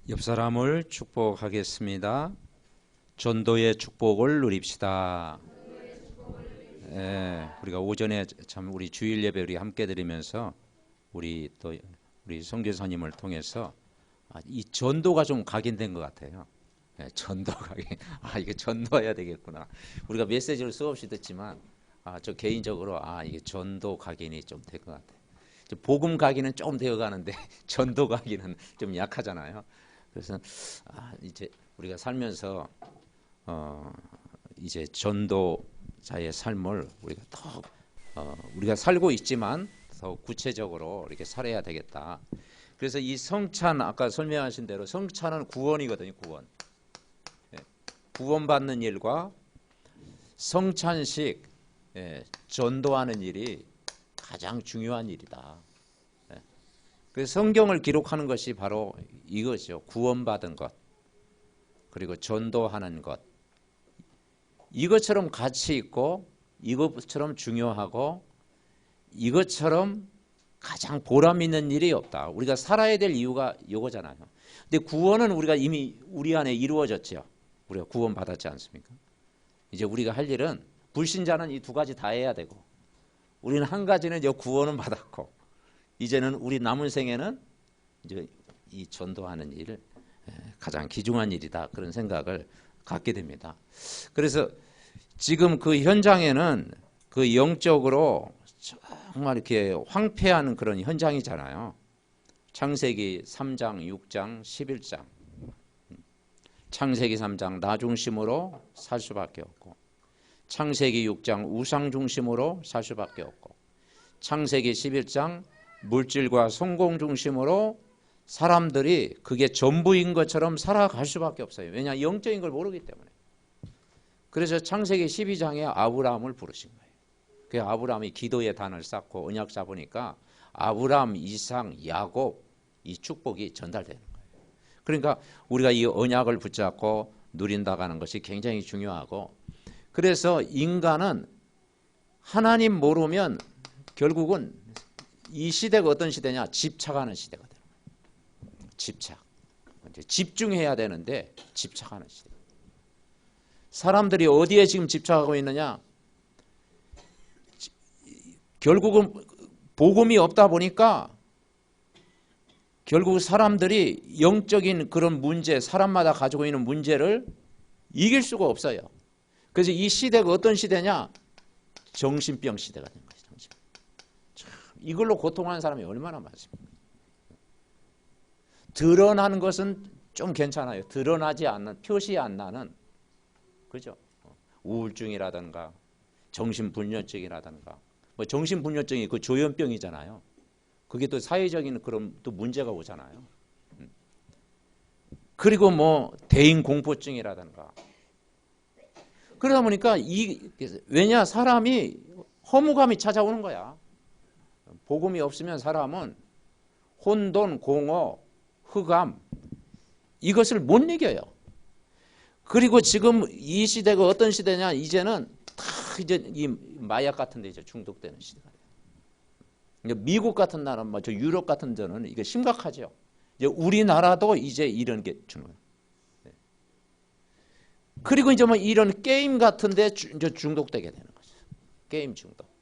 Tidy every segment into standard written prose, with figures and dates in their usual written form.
옆 사람을 축복하겠습니다. 전도의 축복을 누립시다. 예, 우리가 오전에 참 우리 주일 예배 우리 함께 드리면서 우리 또 우리 선교사님을 통해서 이 전도가 좀 각인된 것 같아요. 예, 전도 각인. 이게 전도해야 되겠구나. 우리가 메시지를 수없이 듣지만 저 개인적으로 이게 전도 각인이 좀 될 것 같아요. 복음 각인은 좀 되어 가는데 전도 각인은 좀 약하잖아요. 그래서 이제 우리가 살면서 이제 전도자의 삶을 우리가 더 우리가 살고 있지만 더 구체적으로 이렇게 살아야 되겠다. 그래서 이 성찬 아까 설명하신 대로 성찬은 구원이거든요. 구원. 구원받는 일과 성찬식 전도하는 일이 가장 중요한 일이다. 그래서 성경을 기록하는 것이 바로 이거죠. 구원받은 것 그리고 전도하는 것 이것처럼 가치 있고 이것처럼 중요하고 이것처럼 가장 보람 있는 일이 없다. 우리가 살아야 될 이유가 이거잖아요. 근데 구원은 우리가 이미 우리 안에 이루어졌죠. 우리가 구원받았지 않습니까? 이제 우리가 할 일은 불신자는 이 두 가지 다 해야 되고 우리는 한 가지는 이제 구원은 받았고 이제는 우리 남은 생에는 이제 이 전도하는 일을 가장 귀중한 일이다. 그런 생각을 갖게 됩니다. 그래서 지금 그 현장에는 그 영적으로 정말 이렇게 황폐한 그런 현장이잖아요. 창세기 3장, 6장, 11장. 창세기 3장 나 중심으로 살 수밖에 없고 창세기 6장 우상 중심으로 살 수밖에 없고 창세기 11장 물질과 성공 중심으로 사람들이 그게 전부인 것처럼 살아갈 수밖에 없어요. 왜냐? 영적인 걸 모르기 때문에. 그래서 창세기 12장에 아브라함을 부르신 거예요. 그 아브라함이 기도의 단을 쌓고 언약 잡으니까 아브라함, 이삭, 야곱 이 축복이 전달되는 거예요. 그러니까 우리가 이 언약을 붙잡고 누린다가는 것이 굉장히 중요하고 그래서 인간은 하나님 모르면 결국은 이 시대가 어떤 시대냐? 집착하는 시대가 되는 거예요. 집착. 집중해야 되는데 집착하는 시대. 사람들이 어디에 지금 집착하고 있느냐? 결국은 복음이 없다 보니까 결국 사람들이 영적인 그런 문제, 사람마다 가지고 있는 문제를 이길 수가 없어요. 그래서 이 시대가 어떤 시대냐? 정신병 시대가 된 거예요. 이걸로 고통하는 사람이 얼마나 많습니까? 드러나는 것은 좀 괜찮아요. 드러나지 않는, 표시 안 나는, 그죠? 우울증이라든가, 정신분열증이라든가, 뭐 정신분열증이 그 조현병이잖아요. 그게 또 사회적인 그런 또 문제가 오잖아요. 그리고 뭐 대인공포증이라든가. 그러다 보니까 왜냐? 사람이 허무감이 찾아오는 거야. 복음이 없으면 사람은 혼돈, 공허, 흑암 이것을 못 이겨요. 그리고 지금 이 시대가 어떤 시대냐? 이제는 다 이제 이 마약 같은 데 이제 중독되는 시대가 돼요. 미국 같은 나라, 저 유럽 같은 데는 이게 심각하죠. 이제 우리나라도 이제 이런 게 주는 거예요. 그리고 이제 뭐 이런 게임 같은 데 이제 중독되게 되는 거죠. 게임 중독.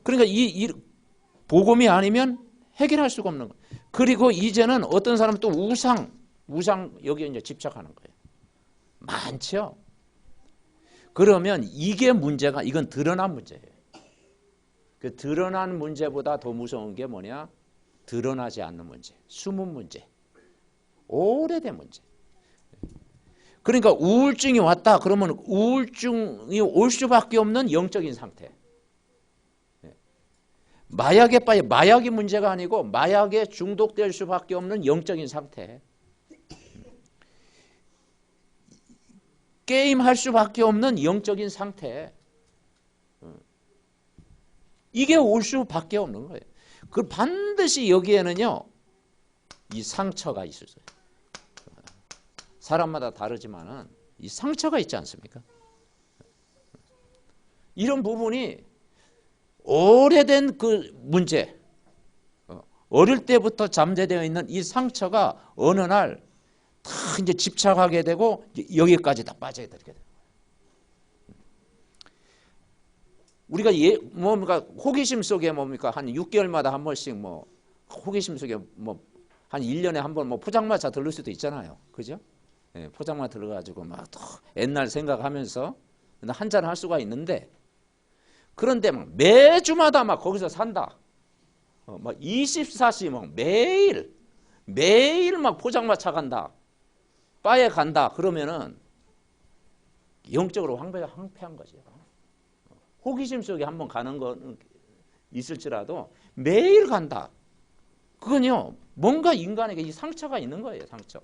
그러니까 이 복음이 아니면 해결할 수가 없는 거예요. 그리고 이제는 어떤 사람은 또 우상 여기에 이제 집착하는 거예요. 많죠. 그러면 이게 문제가 이건 드러난 문제예요. 그 드러난 문제보다 더 무서운 게 뭐냐? 드러나지 않는 문제, 숨은 문제, 오래된 문제. 그러니까 우울증이 왔다 그러면 우울증이 올 수밖에 없는 영적인 상태. 마약에 빠져 마약이 문제가 아니고 마약에 중독될 수밖에 없는 영적인 상태. 게임할 수밖에 없는 영적인 상태. 이게 올 수밖에 없는 거예요. 그 반드시 여기에는요. 이 상처가 있어요. 사람마다 다르지만은 이 상처가 있지 않습니까? 이런 부분이 오래된 그 문제, 어릴 때부터 잠재되어 있는 이 상처가 어느 날 다 이제 집착하게 되고 여기까지 다 빠져야 되게 돼요. 우리가 뭡니까 호기심 속에 뭡니까 한 6개월마다 한 번씩 뭐 호기심 속에 뭐 한 1년에 한 번 뭐 포장마차 들를 수도 있잖아요. 그죠? 예, 포장마차 들어가지고 막 또 옛날 생각하면서 한잔 할 수가 있는데 그런데 막 매주마다 막 거기서 산다. 막 24시 막 매일 막 포장마차 간다. 바에 간다. 그러면은 영적으로 황폐한 거죠. 호기심 속에 한번 가는 건 있을지라도 매일 간다. 그건요. 뭔가 인간에게 이 상처가 있는 거예요. 상처.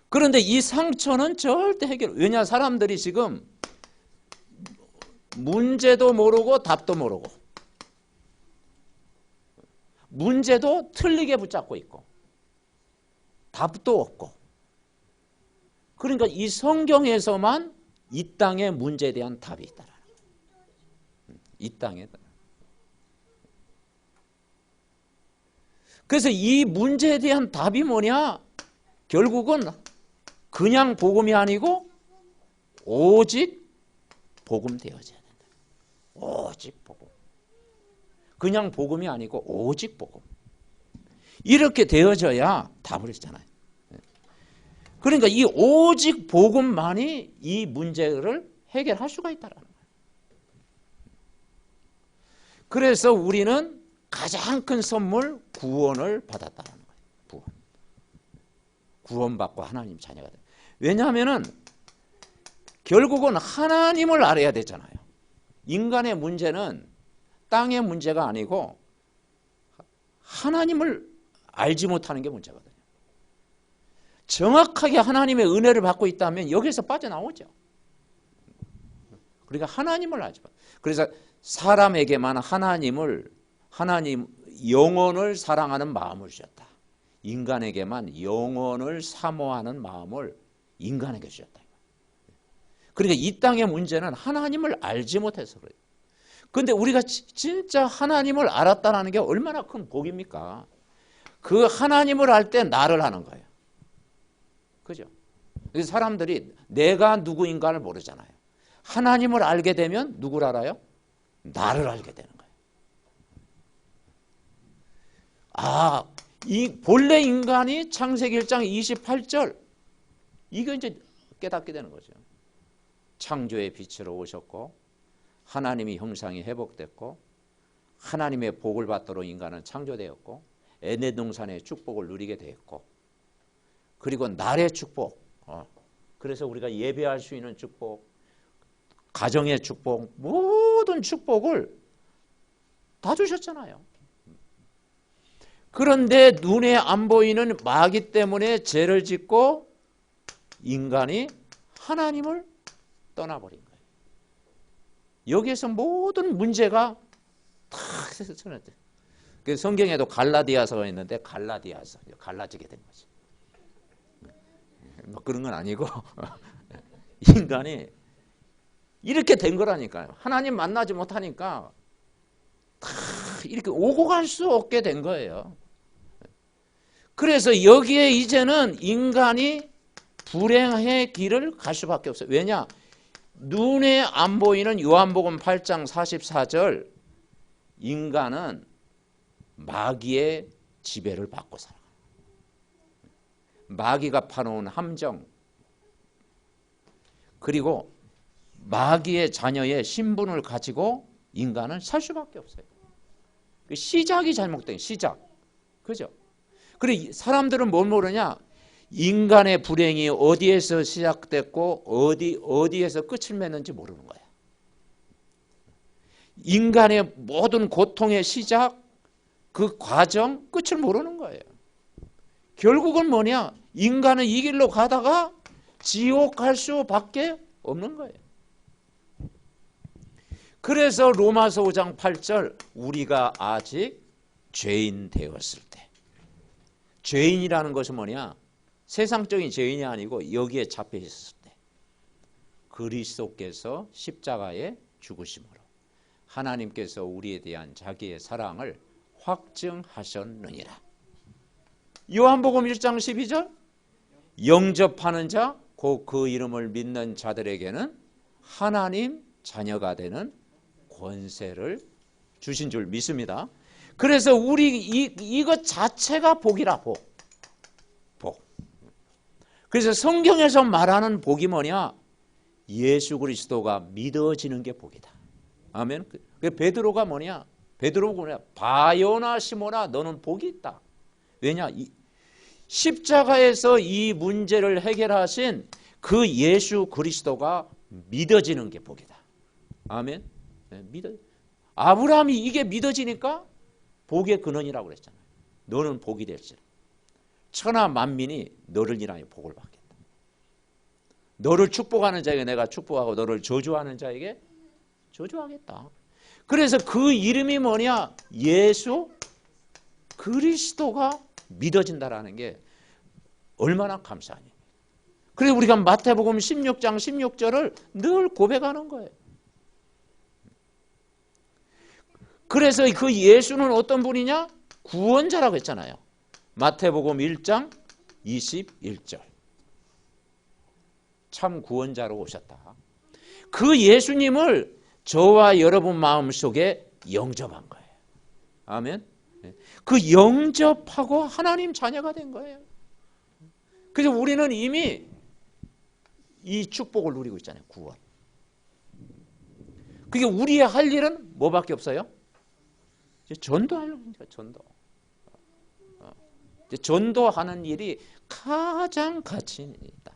그런데 이 상처는 절대 왜냐 사람들이 지금 문제도 모르고 답도 모르고 문제도 틀리게 붙잡고 있고 답도 없고 그러니까 이 성경에서만 이 땅의 문제에 대한 답이 있다라는 거예요. 이 땅에. 그래서 이 문제에 대한 답이 뭐냐? 결국은 그냥 복음이 아니고 오직 복음 되어져야 된다. 오직 복음. 그냥 복음이 아니고 오직 복음. 이렇게 되어져야 답을 했잖아요. 그러니까 이 오직 복음만이 이 문제를 해결할 수가 있다는 거예요. 그래서 우리는 가장 큰 선물 구원을 받았다는 거예요. 구원받고 하나님 자녀가 돼. 왜냐하면은 결국은 하나님을 알아야 되잖아요. 인간의 문제는 땅의 문제가 아니고 하나님을 알지 못하는 게 문제거든요. 정확하게 하나님의 은혜를 받고 있다면 여기서 빠져나오죠. 그러니까 하나님을 알지 마. 그래서 사람에게만 하나님 영혼을 사랑하는 마음을 주셨다. 인간에게만 영혼을 사모하는 마음을 인간에게 주셨다. 그러니까 이 땅의 문제는 하나님을 알지 못해서 그래요. 그런데 우리가 진짜 하나님을 알았다는 게 얼마나 큰 복입니까? 그 하나님을 알 때 나를 아는 거예요. 그죠? 그래서 사람들이 내가 누구인가를 모르잖아요. 하나님을 알게 되면 누구를 알아요? 나를 알게 되는 거예요. 아, 이 본래 인간이 창세기 1장 28절 이거 이제 깨닫게 되는 거죠. 창조의 빛으로 오셨고 하나님의 형상이 회복됐고 하나님의 복을 받도록 인간은 창조되었고 에덴 동산의 축복을 누리게 되었고 그리고 날의 축복 그래서 우리가 예배할 수 있는 축복 가정의 축복 모든 축복을 다 주셨잖아요. 그런데 눈에 안 보이는 마귀 때문에 죄를 짓고 인간이 하나님을 떠나버린 거예요. 여기에서 모든 문제가 다 생겼어요. 성경에도 갈라디아서가 있는데 갈라지게 된 거지. 뭐 그런 건 아니고 인간이 이렇게 된 거라니까요. 하나님 만나지 못하니까 다 이렇게 오고 갈 수 없게 된 거예요. 그래서 여기에 이제는 인간이 불행의 길을 갈 수밖에 없어요. 왜냐? 눈에 안 보이는 요한복음 8장 44절 인간은 마귀의 지배를 받고 살아가요. 마귀가 파놓은 함정 그리고 마귀의 자녀의 신분을 가지고 인간은 살 수밖에 없어요. 시작이 잘못된 시작. 그죠? 그리고 사람들은 뭘 모르냐? 인간의 불행이 어디에서 시작됐고 어디에서 끝을 맺는지 모르는 거야. 인간의 모든 고통의 시작, 그 과정, 끝을 모르는 거예요. 결국은 뭐냐? 인간은 이 길로 가다가 지옥 갈 수밖에 없는 거예요. 그래서 로마서 5장 8절 우리가 아직 죄인 되었을 때 죄인이라는 것은 뭐냐? 세상적인 죄인이 아니고 여기에 잡혀 있었을 때 그리스도께서 십자가에 죽으심으로 하나님께서 우리에 대한 자기의 사랑을 확증하셨느니라. 요한복음 1장 12절 영접하는 자, 곧 그 이름을 믿는 자들에게는 하나님 자녀가 되는 권세를 주신 줄 믿습니다. 그래서 우리 이것 자체가 복이라. 복. 그래서 성경에서 말하는 복이 뭐냐? 예수 그리스도가 믿어지는 게 복이다. 아멘. 베드로가 뭐냐? 베드로가 뭐냐? 바요나 시모나 너는 복이 있다. 왜냐? 십자가에서 이 문제를 해결하신 그 예수 그리스도가 믿어지는 게 복이다. 아멘. 아브라함이 이게 믿어지니까 복의 근원이라고 그랬잖아요. 너는 복이 될지라. 천하 만민이 너를 인하여 복을 받겠다. 너를 축복하는 자에게 내가 축복하고 너를 저주하는 자에게 저주하겠다. 그래서 그 이름이 뭐냐? 예수 그리스도가 믿어진다라는 게 얼마나 감사하니. 그래서 우리가 마태복음 16장 16절을 늘 고백하는 거예요. 그래서 그 예수는 어떤 분이냐? 구원자라고 했잖아요. 마태복음 1장 21절. 참 구원자로 오셨다. 그 예수님을 저와 여러분 마음속에 영접한 거예요. 아멘. 그 영접하고 하나님 자녀가 된 거예요. 그래서 우리는 이미 이 축복을 누리고 있잖아요. 구원. 그게 우리의 할 일은 뭐밖에 없어요? 전도하려고. 전도하는 일이 가장 가치 있는 일이다.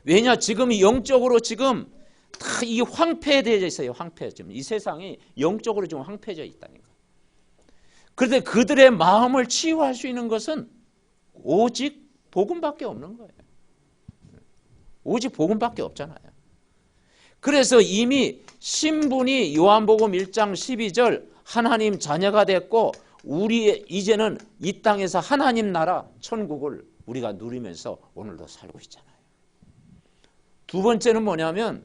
왜냐? 지금 영적으로 지금 다 이 황폐되어 있어요. 지금 이 세상이 영적으로 지금 황폐해져 있다니까. 그런데 그들의 마음을 치유할 수 있는 것은 오직 복음밖에 없는 거예요. 오직 복음밖에 없잖아요. 그래서 이미 신분이 요한복음 1장 12절 하나님 자녀가 됐고 우리 이제는 이 땅에서 하나님 나라 천국을 우리가 누리면서 오늘도 살고 있잖아요. 두 번째는 뭐냐면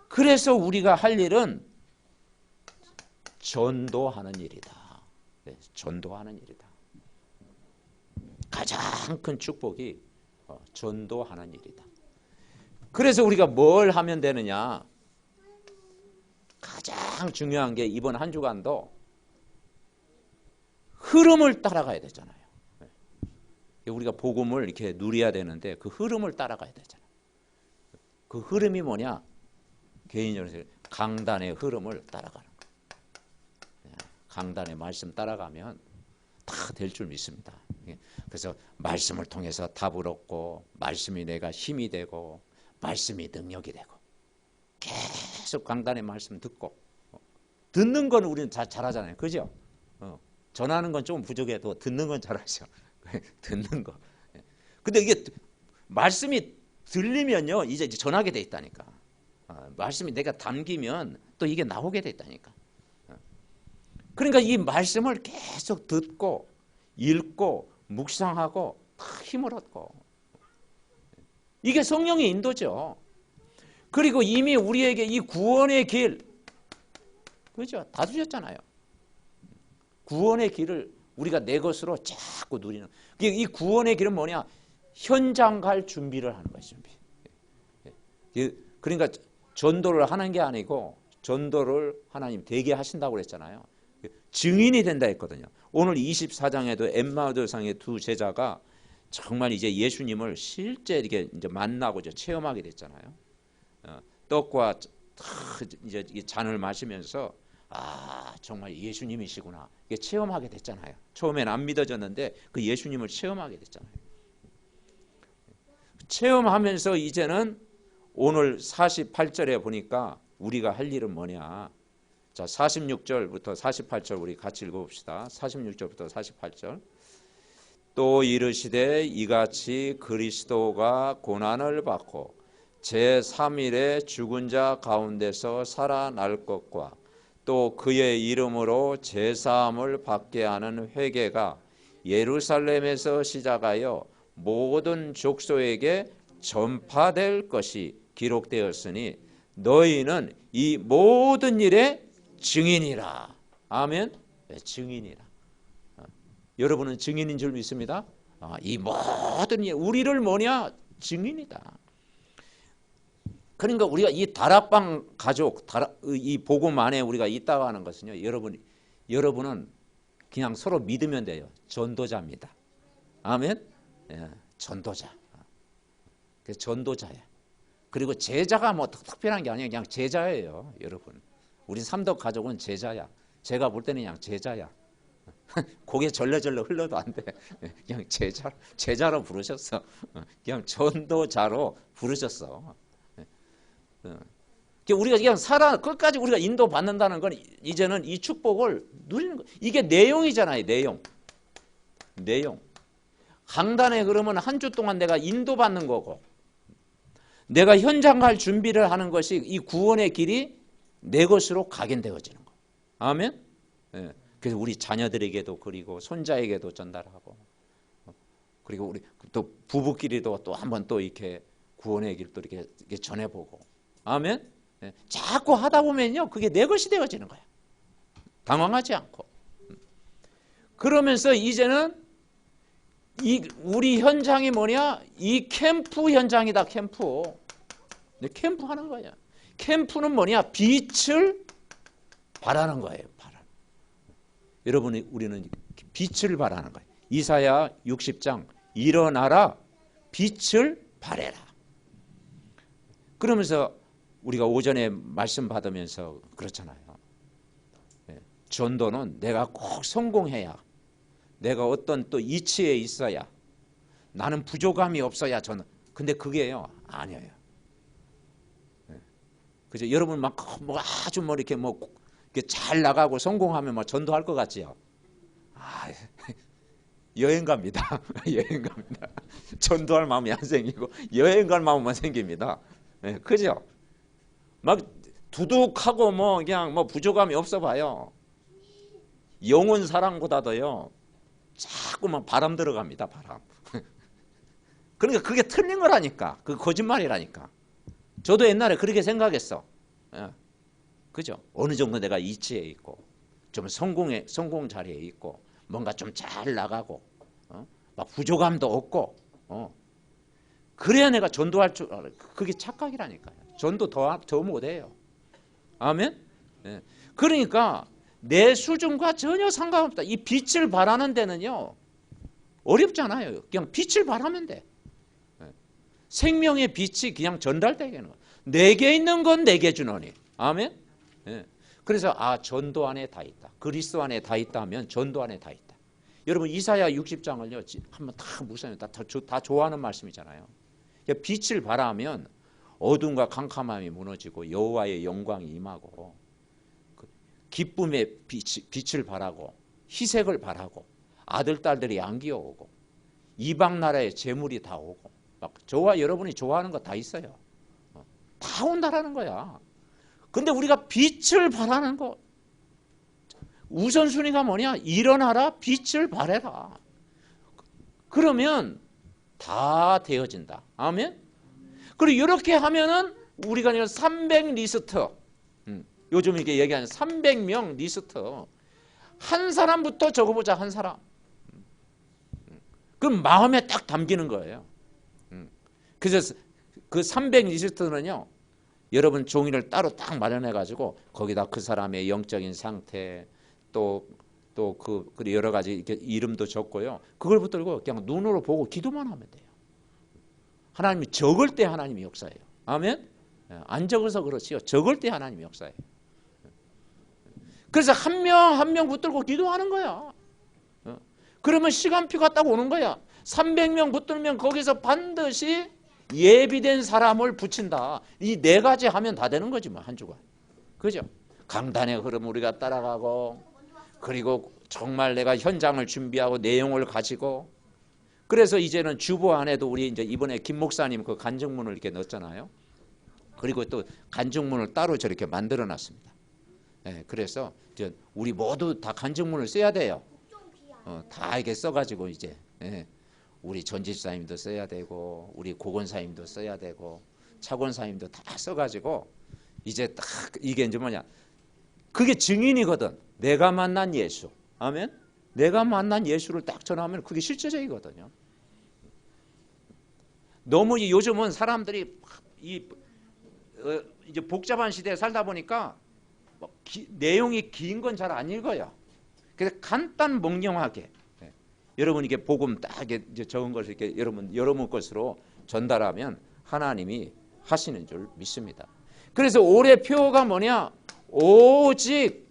그래서 우리가 할 일은 전도하는 일이다. 전도하는 일이다. 가장 큰 축복이 전도하는 일이다. 그래서 우리가 뭘 하면 되느냐? 가장 중요한 게 이번 한 주간도 흐름을 따라가야 되잖아요. 우리가 복음을 이렇게 누려야 되는데 그 흐름을 따라가야 되잖아요. 그 흐름이 뭐냐? 개인적으로 강단의 흐름을 따라가는 거예요. 강단의 말씀 따라가면 다 될 줄 믿습니다. 그래서 말씀을 통해서 답을 얻고 말씀이 내가 힘이 되고 말씀이 능력이 되고 계속 강단의 말씀 듣고 듣는 건 우리는 잘하잖아요. 그죠? 전하는 건 조금 부족해도 듣는 건 잘하죠. 듣는 거. 근데 이게 말씀이 들리면요 이제 전하게 돼 있다니까. 말씀이 내가 담기면 또 이게 나오게 돼 있다니까. 그러니까 이 말씀을 계속 듣고 읽고 묵상하고 다 힘을 얻고 이게 성령의 인도죠. 그리고 이미 우리에게 이 구원의 길, 그죠? 다 주셨잖아요. 구원의 길을 우리가 내 것으로 자꾸 누리는. 이 구원의 길은 뭐냐? 현장 갈 준비를 하는 거예요. 준비. 그러니까 전도를 하는 게 아니고 전도를 하나님 되게 하신다고 그랬잖아요. 증인이 된다 했거든요. 오늘 24장에도 엠마우스상의 두 제자가 정말 이제 예수님을 실제 이렇게 이제 만나고 이제 체험하게 됐잖아요. 떡과 이제 잔을 마시면서 정말 예수님이시구나 이게 체험하게 됐잖아요. 처음엔 안 믿어졌는데 그 예수님을 체험하게 됐잖아요. 체험하면서 이제는 오늘 48절에 보니까 우리가 할 일은 뭐냐? 자, 46절부터 48절 우리 같이 읽어봅시다. 46절부터 48절. 또 이르시되 이같이 그리스도가 고난을 받고 제3일에 죽은 자 가운데서 살아날 것과 또 그의 이름으로 제사함을 받게 하는 회개가 예루살렘에서 시작하여 모든 족속에게 전파될 것이 기록되었으니 너희는 이 모든 일의 증인이라. 아멘. 증인이라. 여러분은 증인인 줄 믿습니다. 이 모든 우리를 뭐냐? 증인이다. 그러니까 우리가 이 다락방 가족, 이 복음 안에 우리가 있다고 하는 것은요, 여러분은 그냥 서로 믿으면 돼요. 전도자입니다. 아멘. 전도자. 그 전도자야. 그리고 제자가 뭐 특별한 게 아니에요. 그냥 제자예요, 여러분. 우리 삼덕 가족은 제자야. 제가 볼 때는 그냥 제자야. 고개 절레절레 흘러도 안 돼. 그냥 제자로 부르셨어. 그냥 전도자로 부르셨어. 우리가 그냥 끝까지 우리가 인도 받는다는 건 이제는 이 축복을 누리는 거. 이게 내용이잖아요, 내용. 강단에 그러면 한 주 동안 내가 인도 받는 거고, 내가 현장 갈 준비를 하는 것이 이 구원의 길이 내 것으로 각인되어지는 거. 아멘. 그래서 우리 자녀들에게도 그리고 손자에게도 전달하고, 그리고 우리 또 부부끼리도 또 한번 또 이렇게 구원의 길 또 이렇게 전해보고. 아멘. 자꾸 하다 보면요, 그게 내 것이 되어지는 거야. 당황하지 않고. 그러면서 이제는 우리 현장이 뭐냐? 이 캠프 현장이다, 캠프. 캠프 하는 거야. 캠프는 뭐냐? 빛을 발하는 거예요. 여러분이 우리는 빛을 발하는 거예요. 이사야 60장 일어나라 빛을 발해라. 그러면서 우리가 오전에 말씀 받으면서 그렇잖아요. 전도는 내가 꼭 성공해야, 내가 어떤 또 이치에 있어야, 나는 부족함이 없어야 저는. 근데 그게요 아니에요. 그죠? 여러분 막 뭐 아주 뭐 이렇게 뭐 잘 나가고 성공하면 뭐 전도할 것 같지요? 여행 갑니다. 여행 갑니다. 전도할 마음이 안 생기고 여행 갈 마음만 생깁니다. 그죠? 막 두둑하고 뭐 그냥 뭐 부족함이 없어 봐요. 영혼 사랑보다도요 자꾸만 바람 들어갑니다. 바람. 그러니까 그게 틀린 거라니까. 그 거짓말이라니까. 저도 옛날에 그렇게 생각했어. 그죠? 어느 정도 내가 이치에 있고 좀 성공 자리에 있고 뭔가 좀 잘 나가고 막 부족함도 없고 그래야 내가 전도할 줄 알아요. 그게 착각이라니까요. 전도 더 못해요. 아멘? 그러니까 내 수준과 전혀 상관없다. 이 빛을 발하는 데는요 어렵잖아요. 그냥 빛을 발하면 돼. 생명의 빛이 그냥 전달되게 하는 거야. 내게 있는 건 내게 주노니. 아멘? 그래서 전도 안에 다 있다. 그리스도 안에 다 있다 하면 전도 안에 다 있다. 여러분 이사야 60장을요 한번 다 묵상해. 다 좋아하는 말씀이잖아요. 빛을 발하면 어둠과 캄캄함이 무너지고 여호와의 영광이 임하고 기쁨의 빛을 발하고 희색을 발하고 아들 딸들이 안기어 오고 이방 나라의 재물이 다 오고 막 저와 여러분이 좋아하는 거 다 있어요. 다 온다라는 거야. 근데 우리가 빛을 발하는 거 우선순위가 뭐냐? 일어나라 빛을 발해라. 그러면 다 되어진다. 아멘? 그리고 이렇게 하면은 우리가 300 리스트, 요즘 이렇게 얘기하는 300명 리스트, 한 사람부터 적어보자. 한 사람. 그럼 마음에 딱 담기는 거예요. 그래서 그 300 리스트는요 여러분 종이를 따로 딱 마련해 가지고 거기다 그 사람의 영적인 상태 또 그 여러 가지 이렇게 이름도 적고요. 그걸 붙들고 그냥 눈으로 보고 기도만 하면 돼요. 하나님이 적을 때 하나님이 역사해요. 아멘? 안 적어서 그렇지요. 적을 때 하나님이 역사해요. 그래서 한 명 한 명 붙들고 기도하는 거야. 그러면 시간표가 딱 오는 거야. 300명 붙들면 거기서 반드시 예비된 사람을 붙인다. 이 네 가지 하면 다 되는 거지 뭐 한 주간. 그죠? 강단의 흐름 우리가 따라가고 그리고 정말 내가 현장을 준비하고 내용을 가지고 그래서 이제는 주보 안에도 우리 이제 이번에 김 목사님 그 간증문을 이렇게 넣었잖아요. 그리고 또 간증문을 따로 저렇게 만들어 놨습니다. 그래서 우리 모두 다 간증문을 써야 돼요. 다 이렇게 써가지고 이제 우리 전집사님도 써야 되고 우리 고건사님도 써야 되고 차권사님도 다 써가지고 이제 딱 이게 이제 뭐냐 그게 증인이거든. 내가 만난 예수. 아멘. 내가 만난 예수를 딱 전하면 그게 실제적이거든요. 너무 요즘은 사람들이 이제 복잡한 시대에 살다 보니까 내용이 긴 건 잘 안 읽어요. 그래서 간단 명령하게 여러분 이게 복음 딱 이제 적은 것을 이렇게 여러분 것으로 전달하면 하나님이 하시는 줄 믿습니다. 그래서 올해 표어가 뭐냐? 오직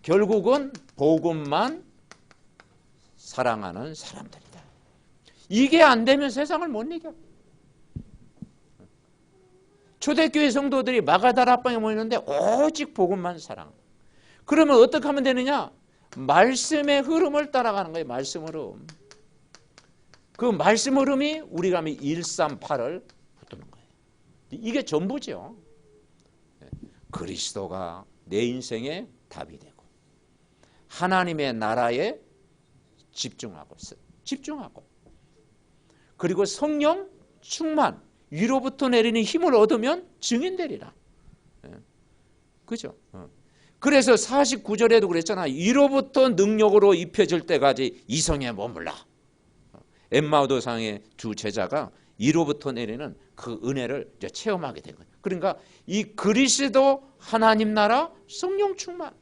결국은 복음만 사랑하는 사람들이다. 이게 안 되면 세상을 못 이겨. 초대교회 성도들이 마가다락방에 모이는데 오직 복음만 사랑. 그러면 어떻게 하면 되느냐? 말씀의 흐름을 따라가는 거예요. 말씀 흐름. 그 말씀 흐름이 우리가 하면 138을 붙드는 거예요. 이게 전부죠. 그리스도가 내 인생의 답이 되고 하나님의 나라에 집중하고 그리고 성령 충만 위로부터 내리는 힘을 얻으면 증인되리라. 그죠? 그래서 49절에도 그랬잖아. 위로부터 능력으로 입혀질 때까지 이성에 머물라. 엠마오도상의 두 제자가 위로부터 내리는 그 은혜를 이제 체험하게 된 거예요. 그러니까 이 그리스도 하나님 나라 성령 충만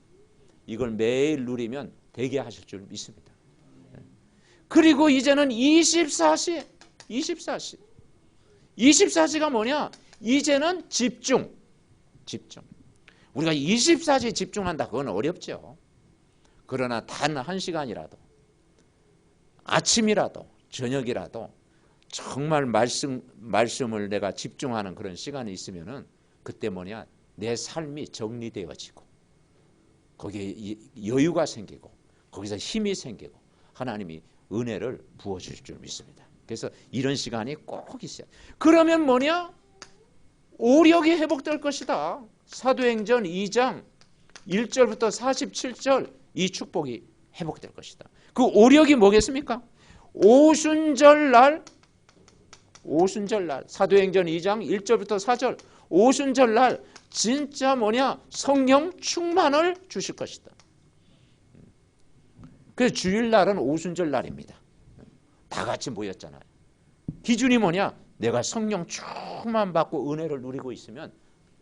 이걸 매일 누리면 되게 하실 줄 믿습니다. 그리고 이제는 24시가 뭐냐? 이제는 집중. 우리가 24시에 집중한다. 그건 어렵죠. 그러나 단 1시간이라도 아침이라도 저녁이라도 정말 말씀을 내가 집중하는 그런 시간이 있으면은 그때 뭐냐? 내 삶이 정리되어지고 거기에 여유가 생기고 거기서 힘이 생기고 하나님이 은혜를 부어주실 줄 믿습니다. 그래서 이런 시간이 꼭 있어요. 그러면 뭐냐? 오력이 회복될 것이다. 사도행전 2장 1절부터 47절 이 축복이 회복될 것이다. 그 오력이 뭐겠습니까? 오순절날 사도행전 2장 1절부터 4절 오순절날 진짜 뭐냐? 성령 충만을 주실 것이다. 그래서 주일날은 오순절날입니다. 다 같이 모였잖아요. 기준이 뭐냐? 내가 성령 충만 받고 은혜를 누리고 있으면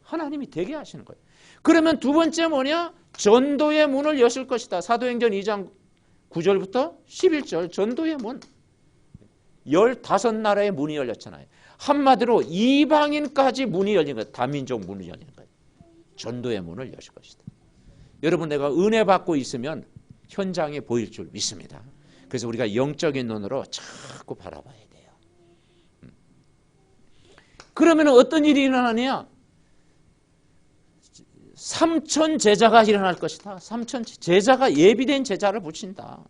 하나님이 되게 하시는 거예요. 그러면 두 번째 뭐냐? 전도의 문을 여실 것이다. 사도행전 2장 9절부터 11절 전도의 문. 15나라의 문이 열렸잖아요. 한마디로 이방인까지 문이 열린 거예요. 다민족 문이 열린 거예요. 전도의 문을 여실 것이다. 여러분 내가 은혜 받고 있으면 현장에 보일 줄 믿습니다. 그래서 우리가 영적인 눈으로 자꾸 바라봐야 돼요. 그러면 어떤 일이 일어나냐? 3천 제자가 일어날 것이다. 3천 제자가 예비된 제자를 붙인다.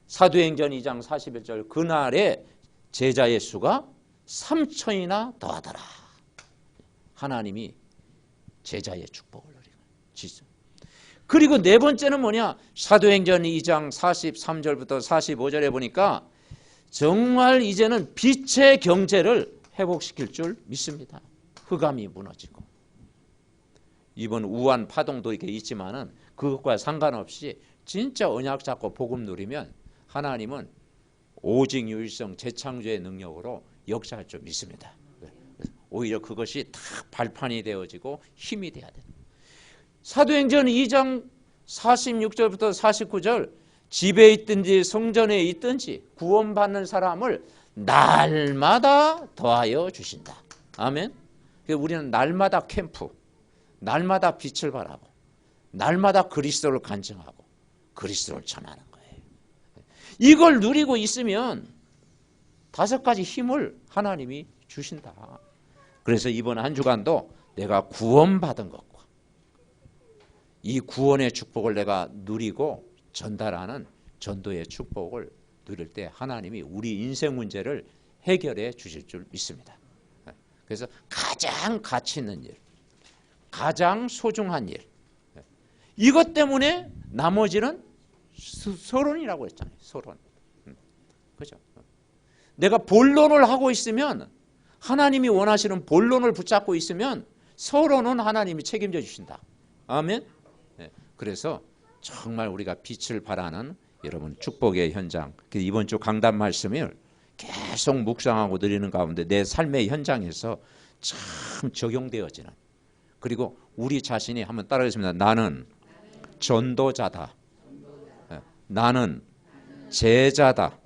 사도행전 2장 41절 그날에 제자의 수가 3천이나 더하더라. 하나님이 제자의 축복을 누리고 지수. 그리고 네 번째는 뭐냐? 사도행전 2장 43절부터 45절에 보니까 정말 이제는 빛의 경제를 회복시킬 줄 믿습니다. 흑암이 무너지고 이번 우한 파동도 이렇게 있지만은 그것과 상관없이 진짜 언약 잡고 복음 누리면 하나님은 오직 유일성 재창조의 능력으로 역사할 줄 믿습니다. 오히려 그것이 다 발판이 되어지고 힘이 돼야 돼요. 사도행전 2장 46절부터 49절 집에 있든지 성전에 있든지 구원받는 사람을 날마다 더하여 주신다. 아멘. 우리는 날마다 캠프, 날마다 빛을 발하고 날마다 그리스도를 간증하고 그리스도를 전하는 거예요. 이걸 누리고 있으면 5가지 힘을 하나님이 주신다. 그래서 이번 한 주간도 내가 구원받은 것과 이 구원의 축복을 내가 누리고 전달하는 전도의 축복을 누릴 때 하나님이 우리 인생 문제를 해결해 주실 줄 믿습니다. 그래서 가장 가치 있는 일, 가장 소중한 일, 이것 때문에 나머지는 서론이라고 했잖아요. 서론. 그죠? 내가 본론을 하고 있으면 하나님이 원하시는 본론을 붙잡고 있으면 서론은 하나님이 책임져 주신다. 아멘. 그래서 정말 우리가 빛을 발하는 여러분 축복의 현장. 이번 주 강단 말씀을 계속 묵상하고 드리는 가운데 내 삶의 현장에서 참 적용되어지는, 그리고 우리 자신이 한번 따라하겠습니다. 나는 전도자다. 나는 제자다.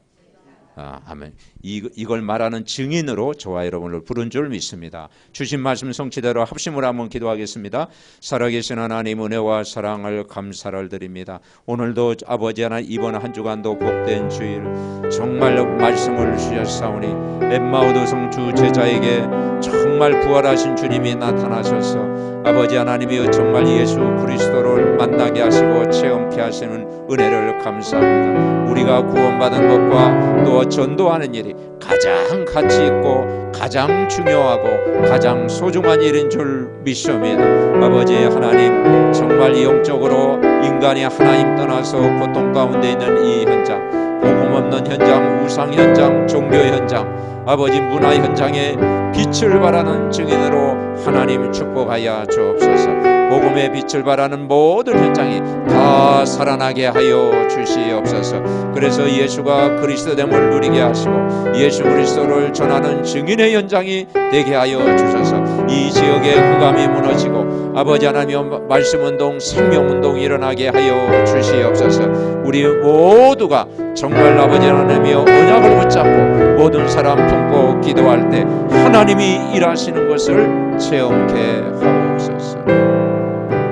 아멘. 이걸 말하는 증인으로 저와 여러분을 부른 줄 믿습니다. 주신 말씀 성취대로 합심으로 한번 기도하겠습니다. 살아계신 하나님 은혜와 사랑을 감사를 드립니다. 오늘도 아버지 하나님 이번 한 주간도 복된 주일 정말 말씀을 주셨사오니 엠마오도성 주 제자에게 정말 부활하신 주님이 나타나셔서 아버지 하나님이 정말 예수 그리스도를 만나게 하시고 체험케 하시는 은혜를 감사합니다. 우리가 구원받은 것과 또 전도하는 일이 가장 가치 있고 가장 중요하고 가장 소중한 일인 줄 믿습니다. 아버지 하나님, 정말 영적으로 인간이 하나님 떠나서 고통 가운데 있는 이 현장, 복음 없는 현장, 우상 현장, 종교 현장, 아버지 문화 현장에 빛을 발하는 증인으로 하나님 축복하여 주옵소서. 복음의 빛을 발하는 모든 현장이 다 살아나게 하여 주시옵소서. 그래서 예수가 그리스도됨을 누리게 하시고 예수 그리스도를 전하는 증인의 현장이 되게 하여 주셔서 이 지역의 흑암이 무너지고 아버지 하나님 말씀운동, 생명운동이 일어나게 하여 주시옵소서. 우리 모두가 정말 아버지 하나님이여 언약을 붙잡고 모든 사람 품고 기도할 때 하나님이 일하시는 것을 체험케 하옵소서.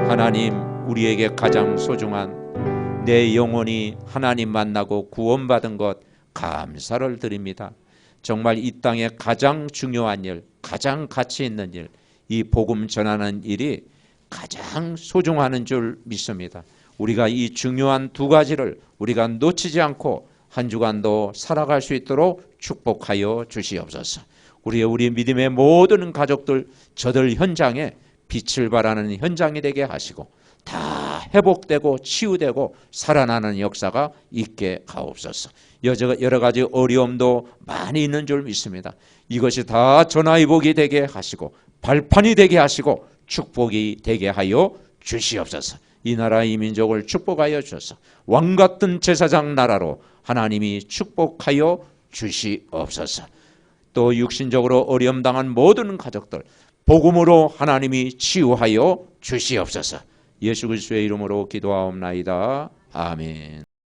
하나님, 우리에게 가장 소중한 내 영혼이 하나님 만나고 구원받은 것 감사를 드립니다. 정말 이 땅에 가장 중요한 일, 가장 가치 있는 일, 이 복음 전하는 일이 가장 소중하는 줄 믿습니다. 우리가 이 중요한 두 가지를 우리가 놓치지 않고 한 주간도 살아갈 수 있도록 축복하여 주시옵소서. 우리 믿음의 모든 가족들, 저들 현장에 빛을 발하는 현장이 되게 하시고 다 회복되고 치유되고 살아나는 역사가 있게 하옵소서. 여러 가지 어려움도 많이 있는 줄 믿습니다. 이것이 다 전화위복이 되게 하시고 발판이 되게 하시고 축복이 되게 하여 주시옵소서. 이 나라 이 민족을 축복하여 주셔서 왕같은 제사장 나라로 하나님이 축복하여 주시옵소서. 또 육신적으로 어려움 당한 모든 가족들 복음으로 하나님이 치유하여 주시옵소서. 예수 그리스도의 이름으로 기도하옵나이다. 아멘.